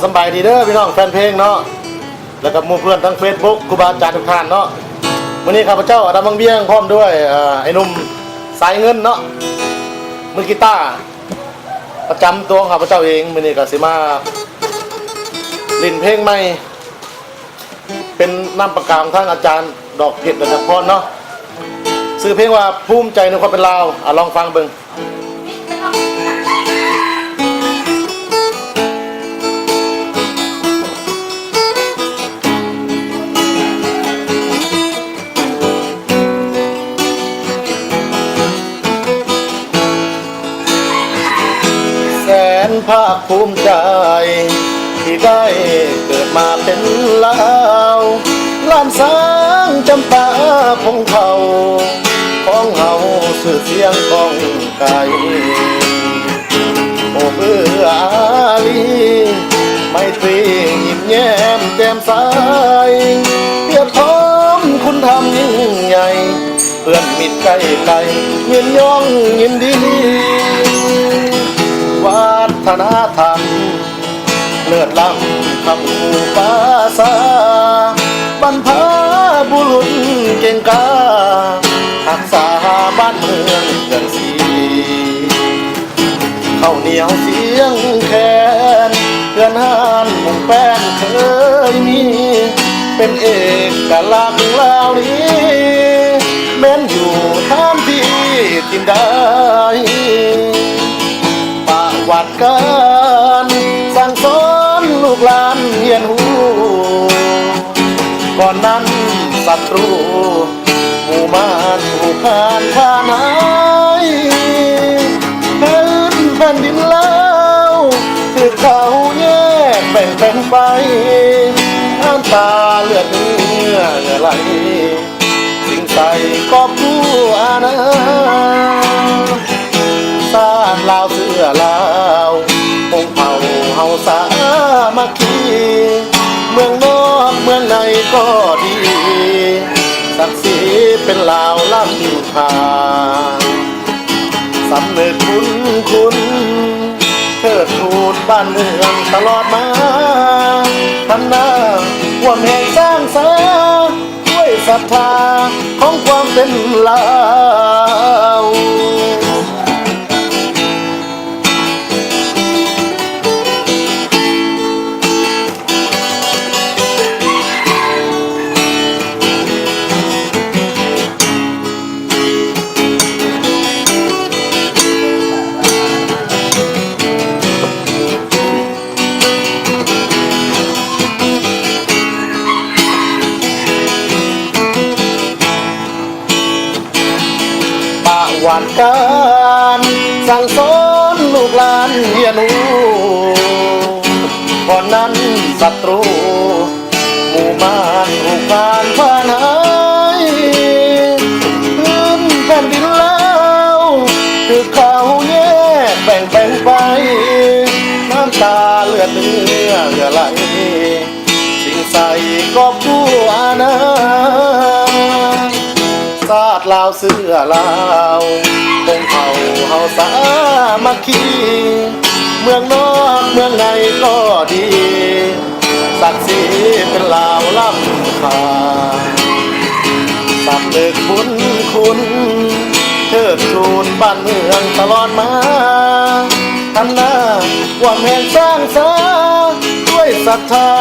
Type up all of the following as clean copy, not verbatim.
สบายดีเด้อพี่น้องแฟนเพลงเนาะแล้วก็หมู่เพื่อนทั้ง Facebook ครูบาอาจารย์ทุกท่านเนาะวันนี้ข้าพเจ้าอดัมบังเบียงพร้อมด้วยไอ้หนุ่มสายเงินเนาะมือกีตาร์ประจำตัวของข้าพเจ้าเองมื้อนี้ก็สิมาเล่นเพลงใหม่เป็นน้ำประกาศของท่านอาจารย์ดอกเพชรดอกพรเนาะชื่อเพลงว่าภูมิใจในความเป็นลาวลองฟังเบิ่งแสนภาคภูมิใจที่ได้เกิดมาเป็นลาวล้านสางจำปาพงเขาของเฮาสื่อเสียงของไก่โอ้เบื่ออาลีไม่ตรียิ้มแย้มแจ่มใสเพียบพร้อมคุณทำยิ่งใหญ่เพื่อนมิตรใกล้ไกลยินย่องยินดีวัฒนธรรมเลือดล้ำคำคูภาษาบรรพบุรุษเก่งการักษาบ้านเมืองเกินสีข้าวเหนียวเสียงแคนเพื่อนหานหมุ่งแป้นเคยมีเป็นเอกลักษณ์เหล่านี้แม้นอยู่ท่ามที่ทินได้ประวัติการสั่งสอนลูกหลานเรียนหูก่อนนั้นศัตรูหมู่มารถูกผ่านผ่านหายแผ่นดินแล้วคือเขาแยกแบ่งไปน้ำตาเลือดเนื้อไหลสิ่งใส่กอบกู้อาณาสร้างลาวเสื้อลาวคงเผ่าเฮาสามัคคีเมืองนอกเมืองในก็ดีศักดิ์ศรีเป็นลาวล้ำค่าสำนึกคุณเทิดทูนบ้านเมืองตลอดมาทำหน้าความแห่งสร้างสรรค์ด้วยศรัทธาของความเป็นลาววันการสั่งสอนลูกหลานเรียนรู้ก่อนนั้นศัตรูหมู่มารถูกผ่านผ่านหายพื้นแผ่นดินแล้วคือเขาแยกแบ่งไปน้ำตาเลือดเนื้อไหลสิ่งใส่กอบกู้อาณาศาสตร์ลาวเสื้อลาวคงเผ่าเฮาสามัคคีเมืองนอกเมืองในก็ดีศักดิ์ศรีเป็นลาวล้ำค่าสำนึกคุณเทิดทูนบ้านเมืองตลอดมาทำหน้าความแห่งสร้างสรรค์ด้วยศรัทธา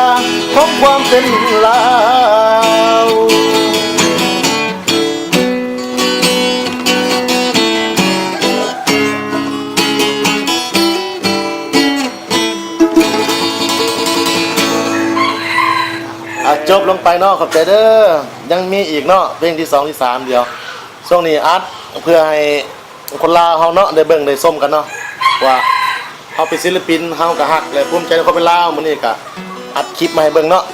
ของความเป็นลาวจบลงไปเนาะขอบใจเด้อยังมีอีกเนาะเพลงที่2ที่3เดียวช่วงนี้อัดเพื่อให้คนลาวเฮาเนาะได้เบิ่งได้ส้มกันเนาะว่าเฮาเป็นศิลปินเฮาก็ฮักและภูมิใจในความเป็นลาวมื้อนี้ก็อัดคลิปมาให้เบิ่งเนาะ